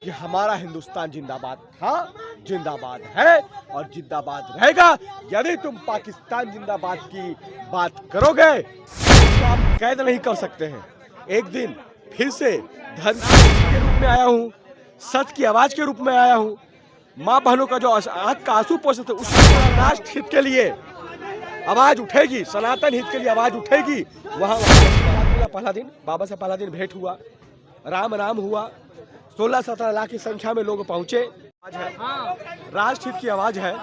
कि हमारा हिंदुस्तान जिंदाबाद था, जिंदाबाद है और जिंदाबाद रहेगा। यदि तुम पाकिस्तान जिंदाबाद की बात करोगे तो आप कैद नहीं कर सकते हैं। एक दिन फिर से धर्म के रूप में आया हूँ, सत्य की आवाज के रूप में आया हूँ। माँ बहनों का जो आंख का आंसू पोषण थे, उस राष्ट्र हित के लिए आवाज उठेगी, सनातन हित के लिए आवाज उठेगी। वहाँ पहला दिन बाबा से पहला दिन भेंट हुआ, राम राम हुआ, 16-17 लाख की संख्या में लोग पहुंचे। राष्ट्र हित की आवाज है,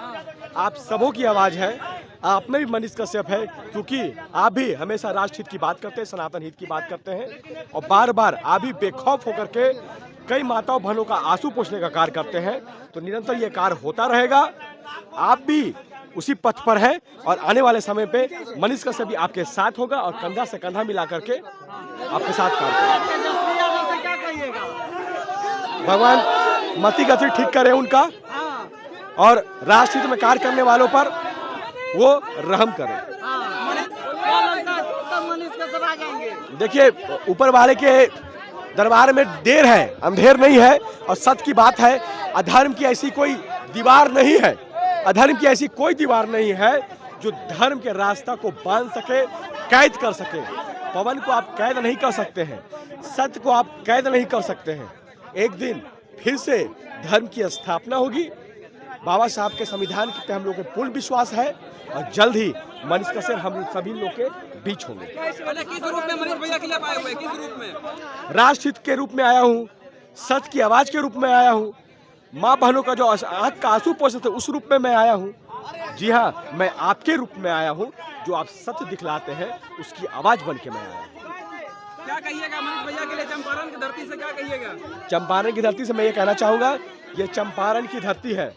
आप सबों की आवाज है। आप में भी मनीष कश्यप है, क्योंकि आप भी हमेशा राष्ट्र हित की बात करते हैं, सनातन हित की बात करते हैं और बार बार आप भी बेखौफ होकर के कई माताओं बहनों का आंसू पोंछने का कार्य करते हैं। तो निरंतर ये कार्य होता रहेगा। आप भी उसी पथ पर है और आने वाले समय पे मनीष कश्यप भी आपके साथ होगा और कंधा से कंधा मिला करके आपके साथ कार्य करेगा। भगवान मति गति ठीक करे उनका और राष्ट्र हित में कार्य करने वालों पर वो रहम करे। देखिए, ऊपर वाले के दरबार में देर है, अंधेर नहीं है और सत्य की बात है। अधर्म की ऐसी कोई दीवार नहीं है, अधर्म की ऐसी कोई दीवार नहीं है जो धर्म के रास्ता को बांध सके, कैद कर सके। पवन को आप कैद नहीं कर सकते हैं, सत्य को आप कैद नहीं कर सकते हैं। एक दिन फिर से धर्म की स्थापना होगी। बाबा साहब के संविधान पे हम लोग को पूर्ण विश्वास है और जल्द ही मनीष कश्यप हम सभी लोग के बीच होंगे। किस रूप में मनीष भैया के लिए आए हुए, किस रूप में? राष्ट्र हित के रूप में आया हूँ, सत्य की आवाज के रूप में आया हूँ। माँ बहनों का जो आंख का आंसू पोषण थे, उस रूप में मैं आया हूँ। जी हाँ, मैं आपके रूप में आया हूँ, जो आप सत्य दिखलाते हैं उसकी आवाज बन के मैं आया हूँ। क्या कहिएगा मनीष भैया के लिए चंपारण की धरती से, क्या कहिएगा? चंपारण की धरती से मैं ये कहना चाहूँगा, ये चंपारण की धरती है,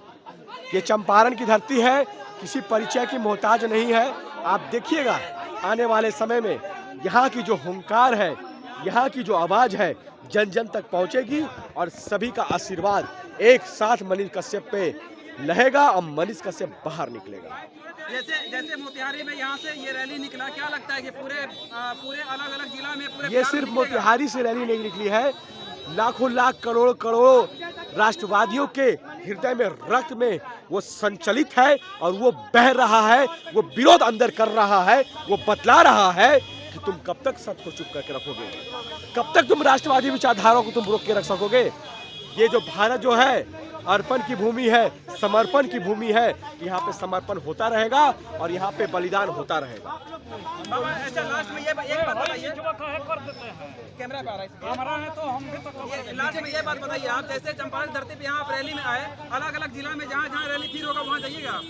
ये चंपारण की धरती है, किसी परिचय की मोहताज नहीं है। आप देखिएगा आने वाले समय में यहाँ की जो हुंकार है, यहाँ की जो आवाज है, जन जन तक पहुँचेगी और सभी का आशीर्वाद एक साथ मनीष कश्यप पे लहेगा और मनीष कश्यप बाहर निकलेगा। जैसे मोतिहारी में यहाँ से ये रैली निकला, क्या लगता है कि पूरे अलग अलग जिला में पूरे ये सिर्फ मोतिहारी से रैली नहीं निकली है, लाखों लाख करोड़ों करोड़ों राष्ट्रवादियों के हृदय में, रक्त में वो संचलित है और वो बह रहा है, वो विरोध अंदर कर रहा है, वो बतला रहा है कि तुम कब तक सत्य को चुप करके रखोगे, कब तक तुम राष्ट्रवादी विचारधाराओं को तुम रोक के रख सकोगे। ये जो भारत जो है अर्पण की भूमि है, समर्पण की भूमि है, यहाँ पे समर्पण होता रहेगा और यहाँ पे बलिदान होता रहेगा। अच्छा, लास्ट में ये बात बताइए, कैमरा पे आ रहा है तो हम भी तो लास्ट में ये बात बताइए, आप जैसे चंपारण धरती पे यहाँ आप रैली में आए, अलग अलग जिला में जहाँ जहाँ रैली फिर होगा वहाँ जाइएगा।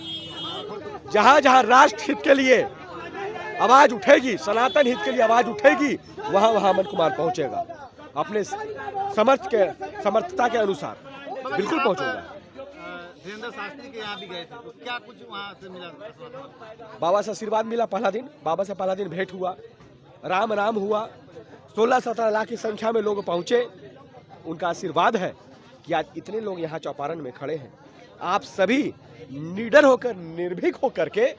जहाँ जहाँ राष्ट्र हित के लिए आवाज उठेगी, सनातन हित के लिए आवाज उठेगी, वहाँ वहाँ अमन कुमार पहुँचेगा अपने समर्थता के अनुसार, बिल्कुल पहुँचूंगा। धीरेन्द्र शास्त्री के यहाँ भी गए थे, तो क्या कुछ वहाँ से मिला? बाबा से आशीर्वाद मिला। पहला दिन बाबा से पहला दिन भेंट हुआ, राम राम हुआ, 16-17 लाख की संख्या में लोग पहुंचे। उनका आशीर्वाद है कि आज इतने लोग यहाँ चौपारण में खड़े हैं। आप सभी निडर होकर, निर्भीक होकर के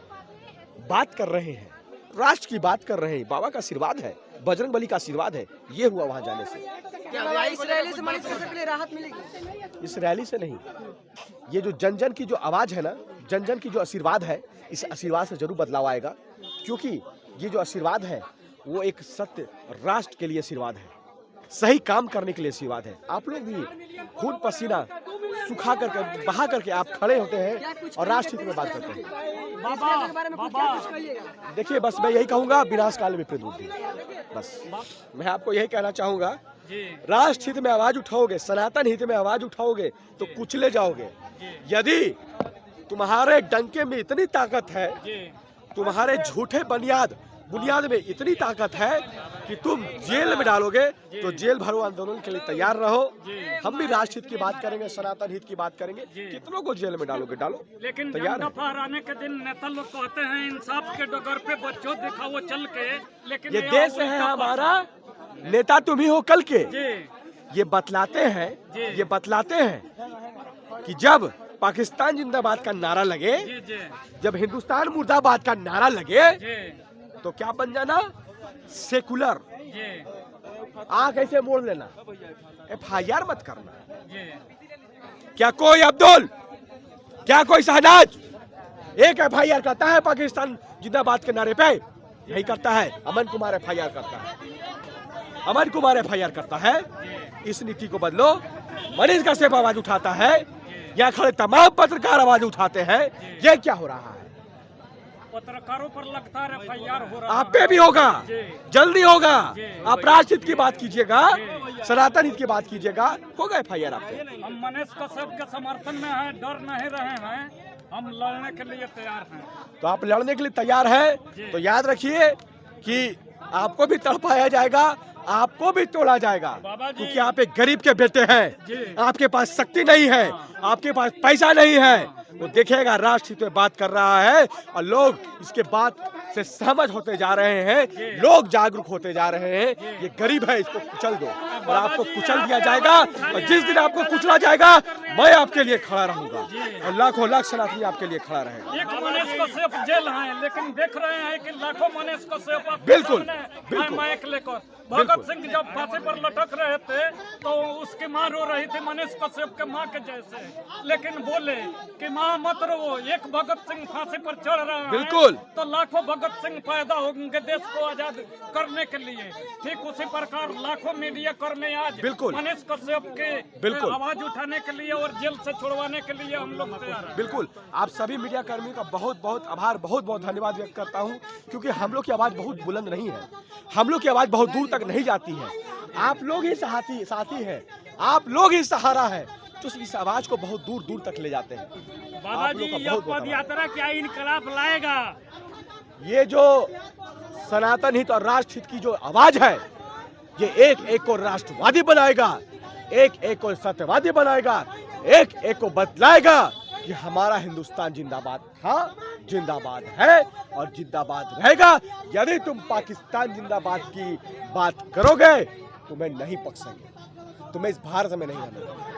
बात कर रहे हैं, राष्ट्र की बात कर रहे हैं। बाबा का आशीर्वाद है, बजरंग बली का आशीर्वाद है। ये हुआ वहाँ जाने से। क्या इस रैली से मनीष कश्यप के लिए राहत मिलेगी? इस रैली से नहीं, ये जो जन जन की जो आवाज है ना, जन जन की जो आशीर्वाद है, इस आशीर्वाद से जरूर बदलाव आएगा। क्योंकि ये जो आशीर्वाद है वो एक सत्य राष्ट्र के लिए आशीर्वाद है, सही काम करने के लिए आशीर्वाद है। आप लोग भी खून पसीना सुखा करके, बहा करके आप खड़े होते हैं और राष्ट्र हित में बात करते हैं। देखिए, बस मैं यही कहूँगा, विनाश काल में विपरीत बुद्धि। बस मैं आपको यही कहना चाहूँगा, राष्ट्र हित में आवाज उठाओगे, सनातन हित में आवाज उठाओगे तो कुचले जाओगे। यदि तुम्हारे डंके में इतनी ताकत है, तुम्हारे झूठे बुनियाद में इतनी ताकत है कि तुम जेल में डालोगे, तो जेल भरो आंदोलन के लिए तैयार रहो। हम भी राष्ट्र हित की बात करेंगे, सनातन हित की बात करेंगे। कितनों को जेल में डालोगे, डालो, लेकिन तैयार है। फहराने के दिन नेता लोग कहते हैं इंसाफ के डगर पे बच्चों दिखाओ चल के, लेकिन ये देश है हमारा, नेता तुम ही हो कल के। जी ये बतलाते हैं कि जब पाकिस्तान जिंदाबाद का नारा लगे, जब हिंदुस्तान मुर्दाबाद का नारा लगे, तो क्या बन जाना? सेकुलर। आंख ऐसे मोड़ लेना, FIR मत करना। क्या कोई अब्दुल, क्या कोई शहनाज एक FIR करता है पाकिस्तान जिंदाबाद के नारे पे? यही करता है। अमन कुमार FIR करता है, अमन कुमार FIR करता है। इस नीति को बदलो। मनीष कश्यप आवाज उठाता है, यहाँ खड़े तमाम पत्रकार आवाज उठाते हैं। ये क्या हो रहा है? पत्रकारों पर लगातार FIR हो रहा है। आप पे भी होगा, जल्दी होगा। आप राष्ट्रहित की बात कीजिएगा, सनातन हित की बात कीजिएगा, होगा FIR आप पे। हम मनीष कश्यप के समर्थन में हैं, डर नहीं रहे हैं, हम लड़ने के लिए तैयार हैं। तो आप लड़ने के लिए तैयार हैं तो याद रखिए कि आपको भी तड़पाया जाएगा, आपको भी तोड़ा जाएगा, क्योंकि आप एक गरीब के बेटे हैं। आपके पास शक्ति नहीं है, आपके पास पैसा नहीं है। वो देखिएगा राष्ट्रहित में बात कर रहा है और लोग इसके बात से सहमत होते जा रहे हैं, लोग जागरूक होते जा रहे हैं। ये गरीब है, इसको कुचल दो, और आपको कुचल दिया जाएगा। और जिस दिन आपको कुचला जाएगा, मैं आपके लिए खड़ा रहूंगा और लाखों लाख सनातनी आपके लिए खड़ा रहेगा। एक मनीष कश्यप जेल हैं, लेकिन देख रहे हैं कि लाखों मनीष कश्यप बिल्कुल, बिल्कुल। माइक लेकर भगत सिंह जब फांसी पर लटक रहे थे तो उसकी माँ रो रही थी मनीष कश्यप के माँ के जैसे, लेकिन बोले कि माँ मत रो, एक भगत सिंह फांसी पर चढ़ रहा है, बिल्कुल। तो लाखों भगत सिंह पैदा होंगे देश को आजाद करने के लिए। ठीक उसी प्रकार लाखों मीडिया कर्मी आज बिल्कुल मनीष कश्यप के बिल्कुल आवाज उठाने के लिए और जेल से छुड़वाने के लिए हम लोग तैयार हैं। बिल्कुल। आप सभी मीडिया कर्मियों का बहुत बहुत आभार, बहुत बहुत धन्यवाद व्यक्त करता हूं, क्योंकि हम लोग की आवाज बहुत बुलंद नहीं है, हम लोग की आवाज बहुत दूर तक नहीं जाती है। आप लोग ही साथी हैं, आप लोग ही सहारा है, तो इस आवाज को बहुत दूर दूर तक ले जाते हैं। बाबा जी, यह पद यात्रा क्या इनकलाब लाएगा? ये जो सनातन हित और राष्ट्र हित की जो आवाज है, ये एक एक को राष्ट्रवादी बनाएगा, एक एक को सत्यवादी बनाएगा, एक एक को बतलाएगा कि हमारा हिंदुस्तान जिंदाबाद था, जिंदाबाद है और जिंदाबाद रहेगा। यदि तुम पाकिस्तान जिंदाबाद की बात करोगे तो मैं नहीं बख्शेंगे, तुम्हें इस भारत में नहीं रहने देंगे।